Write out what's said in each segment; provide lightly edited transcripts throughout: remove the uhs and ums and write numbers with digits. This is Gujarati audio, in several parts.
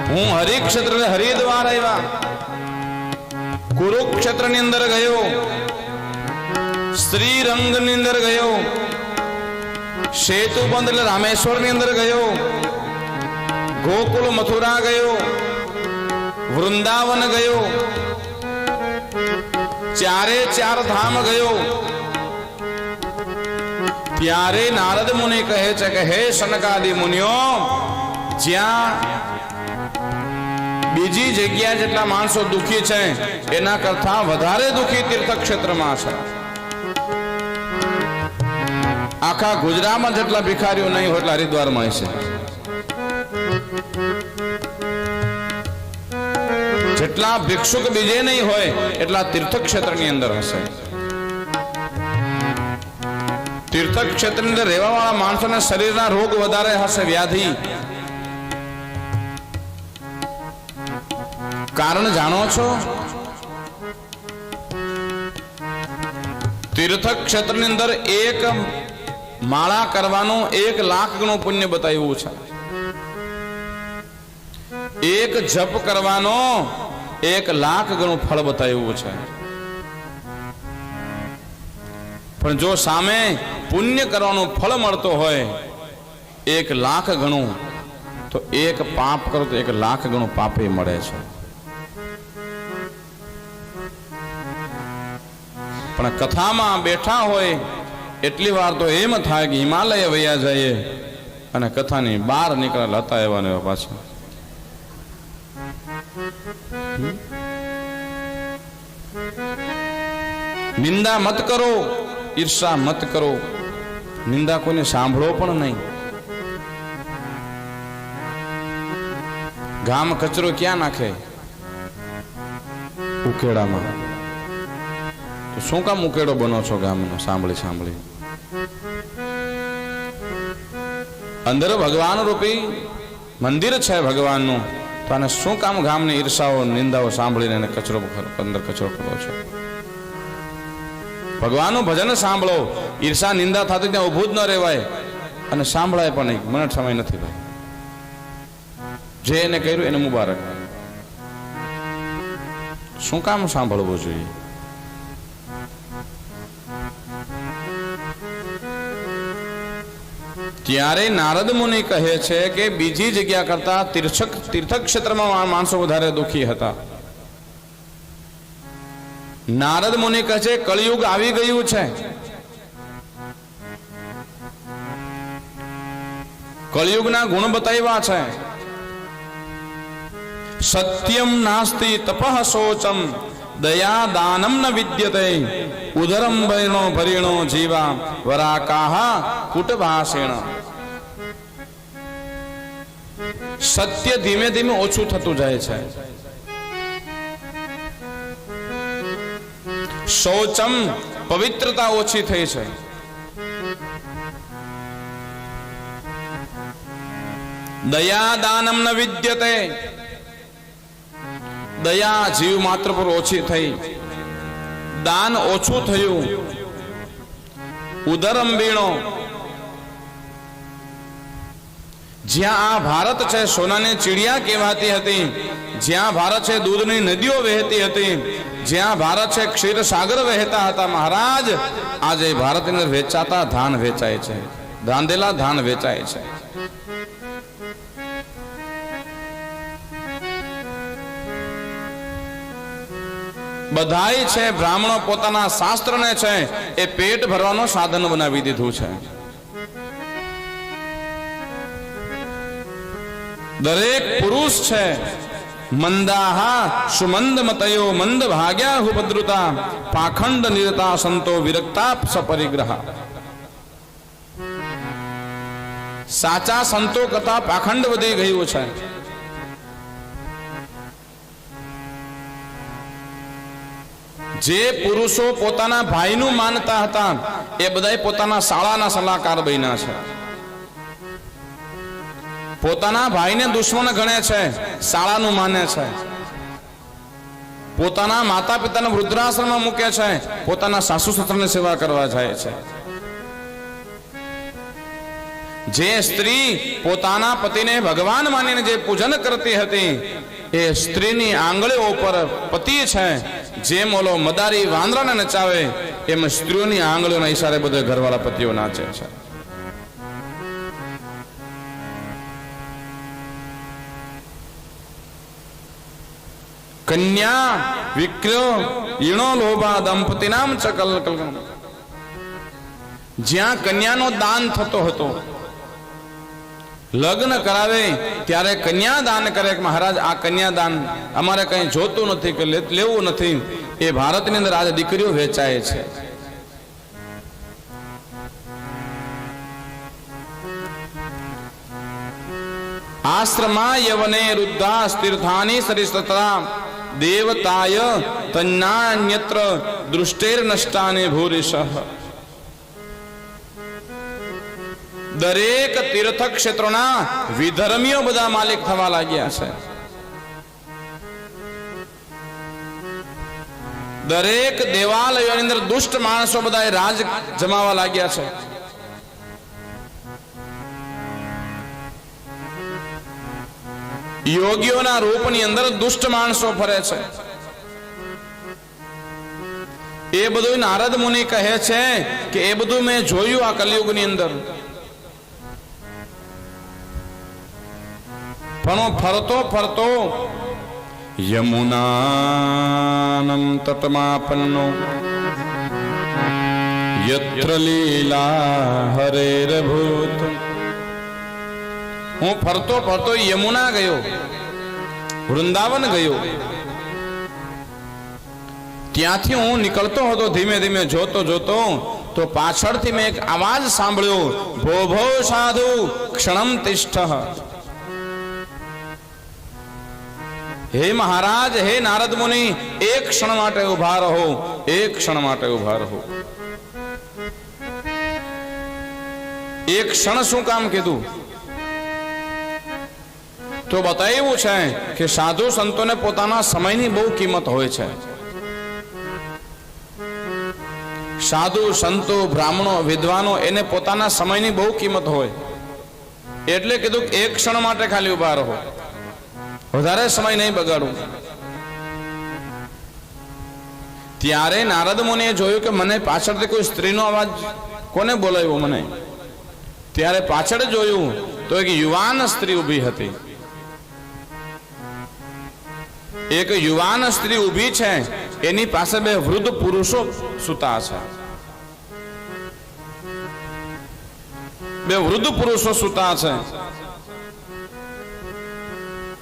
હું હરિક્ષેત્ર હરિદ્વાર આવ્યા, કુરુક્ષેત્ર ની અંદર ગયો, શ્રીરંગ ની અંદર ગયો, સેતુબંધ એટલે રામેશ્વર ની અંદર ગયો, ગોકુલ મથુરા ગયો, વૃંદાવન ગયો, ચારે ચાર ધામ ગયો। ત્યારે નારદ મુનિ કહે છે કે હે સનકાદિ મુનિઓ, જ્યાં બીજી જગ્યા જેટલા માણસો દુખી છે એના કરતા વધારે દુખી તીર્થક્ષેત્રમાં છે। આખા ગુજરાતમાં જેટલા ભિખારીઓ નહીં હોય એટલા હરિદ્વારમાં છે, જેટલા ભિક્ષુક બીજે નહીં હોય એટલા તીર્થક્ષેત્રની અંદર હશે। તીર્થક્ષેત્રની અંદર રહેવા વાળા માણસોના શરીરના રોગ વધારે હશે, વ્યાધિ। કારણ જાણો છો? તીર્થક્ષેત્રની અંદર એક માળા કરવાનું 1 લાખ ગણું પુણ્ય બતાવ્યું છે, એક જપ કરવાનો 1 લાખ ગણું ફળ બતાવ્યું છે। પણ જો સામે પુણ્ય કરવાનું ફળ મળતો હોય 1 લાખ ગણું, તો એક પાપ કરો તો 1 લાખ ગણું પાપે મળે છે। પણ કથામાં બેઠા હોય એટલી વાર તો એમ થાય કે હિમાલય વયા જઈએ, અને કથાની બહાર નીકળેલા હતા એવા ને એવા પાછા। નિંદા મત કરો, ઈર્ષા મત કરો, નિંદા કોઈને સાંભળો પણ નહીં। ગામ કચરો ક્યાં નાખે? ઉકેડામાં। તો શું કામ ઉકેડો બનો છો ગામનો સાંભળી સાંભળી? અંદર ભગવાન રૂપી મંદિર છે ભગવાનનું, તો આને શું કામ ગામની ઈર્ષાઓ નિંદાઓ સાંભળીને એને કચરો અંદર કચરો કરો છો? ભગવાનનું ભજન સાંભળો, ઈર્ષા નિંદા થતી ત્યાં ઊભું જ ન રહેવાય, અને સાંભળાય પણ નહીં, મને સમય નથી ભાઈ, જે એને કર્યું એને મુબારક। શું કામ સાંભળવું જોઈએ? ત્યારે નારદ મુનિ કહે છે કે બીજી જગ્યા કરતા તીર્થક્ષેત્રમાં માણસો વધારે દુઃખી હતા। નારદ મુનિ કહે છે કળિયુગ આવી ગયું છે, કળિયુગના ગુણ બતાવ્યા છે। સત્યમ નાસ્તિ તપઃ શોચમ દયા દાનમ ન વિદ્યતે ઉદરમ ભરીણો ભરીણો જીવા વરાકાહ કુટભાષેણ। સત્ય ધીમે ધીમે ઓછું થતું જાય છે। શૌચમ પવિત્રતા ઓછી થઈ છે। દયા દાનમ ન વિદ્યતે, દયા જીવ માત્ર પર ઓછી થઈ, દાન ઓછું થયું। ઉદરમ બીણો, જ્યાં આ ભારત છે સોનાની ચીડિયા કહેવાતી હતી, જ્યાં ભારત છે દૂધની નદીઓ વહેતી હતી, જ્યાં ભારત છે ક્ષીર સાગર વહેતા હતા મહારાજ, આજે ભારતની અંદર વેચાતા ધાન વેચાય છે, રાંધેલા ધાન વેચાય છે। બધાય છે બ્રાહ્મણો પોતાના શાસ્ત્રને છે એ પેટ ભરવાનું સાધન બનાવી દીધું છે। દરેક પુરુષ છે મંદાહા સુમંદ મતયો મંદ ભાગ્યા હુપદ્રુતા પાખંડ નિરતા સંતો વિરક્તાપ સપરિગ્રહ। સાચા સંતો કરતા પાખંડ વધી ગયું છે। જે પુરુષો પોતાના ભાઈનું માનતા હતા એ બધા પોતાના શાળાના સલાહકાર બન્યા છે। પોતાના ભાઈને દુશ્મન ગણે છે, શાળાનું માને છે। પોતાના માતા પિતાને વૃદ્ધાશ્રમમાં મૂકે છે, પોતાના સાસુ સસરાની સેવા કરવા જાય છે। જે સ્ત્રી પોતાના પતિને ભગવાન માનીને જે પૂજન કરતી હતી એ સ્ત્રીની આંગળીઓ ઉપર પતિ છે, જેમ ઓલો મદારી વાંદરાને નચાવે એમ સ્ત્રીઓની આંગળીઓના ઈશારે બધે ઘરવાળા પતિઓ નાચે છે. કન્યા વિક્રય ઈણો લોભા દંપતિ નામ ચકલ કલકમ. જ્યાં કન્યાનો દાન થતો હતો, લગ્ન કરાવે ત્યારે કન્યાદાન કરે કે મહારાજ આ કન્યાદાન અમારે કઈ જોતું નથી કે લેવું નથી. એ ભારતની અંદર આજે દીકરીઓ વેચાય છે. આશ્રમા યવને રુદ્ધા તીર્થાની સરિસતરા દેવતાય તન્નાન્યત્ર દૃષ્ટેર નષ્ટાને ભૂરિશઃ. દરેક તીર્થ ક્ષેત્રોના વિધર્મીઓ બધા માલિક થવા લાગ્યા છે. દરેક દેવાલયોની અંદર દુષ્ટ માણસો બધા રાજ જમાવા લાગ્યા છે. યોગીઓના રૂપની અંદર દુષ્ટ માણસો ફરે છે. એ બધું નારદ મુનિ કહે છે કે એ બધું મેં જોયું આ કલિયુગની અંદર. પણ ફરતો ફરતો યમુનાનમ તટમાપન્નો યત્ર લીલા હરેર ભૂત. હું ફરતો ફરતો યમુના ગયો, વૃંદાવન ગયો. ત્યાંથી હું નીકળતો હતો ધીમે ધીમે જોતો જોતો તો પાછળથી મેં એક અવાજ સાંભળ્યો, ભો ભો સાધુ ક્ષણમ તિષ્ઠ. હે મહારાજ, હે નારદ મુનિ, એક ક્ષણ માટે ઉભા રહો, એક ક્ષણ માટે ઉભા રહો. એક ક્ષણ શું કામ કીધું? તો બતાવ્યું છે કે સાધુ સંતોને પોતાના સમયની બહુ કિંમત હોય છે. સાધુ સંતો બ્રાહ્મણો વિદ્વાનો એને પોતાના સમયની બહુ કિંમત હોય. એટલે કીધું એક ક્ષણ માટે ખાલી ઉભા રહો, વધારે સમય નહીં બગાડું. ત્યારે નારદ મુનિએ જોયું કે મને પાછળથી કોઈ સ્ત્રીનો અવાજ કોને બોલાવ્યો મને. ત્યારે પાછળ જોયું તો એક યુવાન સ્ત્રી ઊભી હતી. એક યુવાન સ્ત્રી ઊભી છે, એની પાસે બે વૃદ્ધ પુરુષો સૂતા છે. બે વૃદ્ધ પુરુષો સૂતા છે.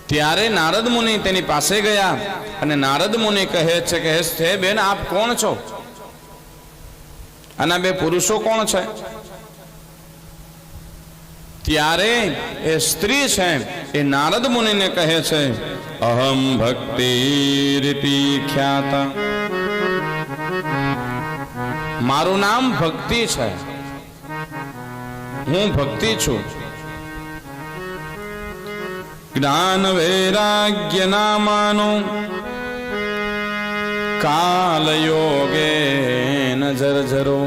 ત્યારે નારદ મુનિ તેની પાસે ગયા અને નારદ મુનિ કહે છે કે હે બેન, આપ કોણ છો? અને બે પુરુષો કોણ છે? ત્યારે એ સ્ત્રી છે એ નારદ મુનિને કહે છે, અહમ ભક્તિ રીતિ ખ્યાતા. મારું નામ ભક્તિ છે, હું ભક્તિ છું. જ્ઞાન વૈરાગ્ય નામાનો કાલ યોગે નજરજરો.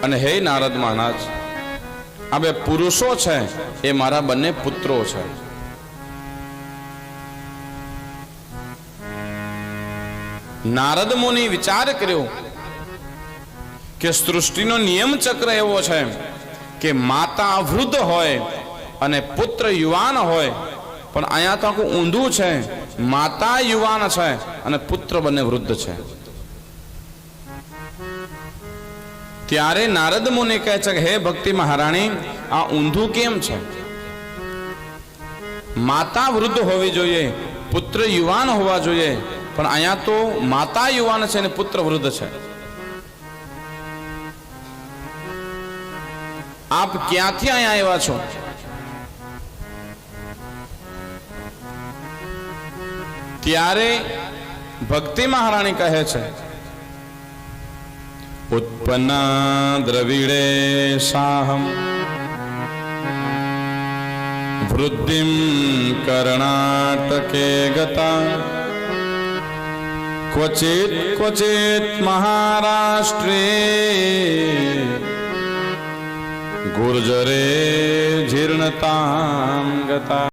અને હે નારદ મહારાજ, આ બે પુરુષો છે એ મારા બંને પુત્રો છે. નારદ મુનિ વિચાર કર્યો કે સૃષ્ટિનો નિયમ ચક્ર એવો છે કે માતા વૃદ્ધ હોય અને પુત્ર યુવાન હોય, પણ અહીંયા તો આખું ઊંધું છે. માતા યુવાન છે અને પુત્ર બંને વૃદ્ધ છે. ત્યારે નારદ મુનિ કહે છે કે હે ભક્તિ મહારાણી, આ ઊંધું કેમ છે? માતા વૃદ્ધ હોવી જોઈએ, પુત્ર યુવાન હોવા જોઈએ, પણ અહીંયા તો માતા યુવાન છે અને પુત્ર વૃદ્ધ છે. આપ ક્યાંથી અહીંયા આવ્યા છો? ત્યારે ભક્તિ મહારાણી કહે છે, ઉત્પન્ના દ્રવિડે સાહમ વૃદ્ધિમ કર્ણાટકે ગતા ક્વચિત ક્વચિત મહારાષ્ટ્રે ગુર્જરે જીર્ણતામ ગતા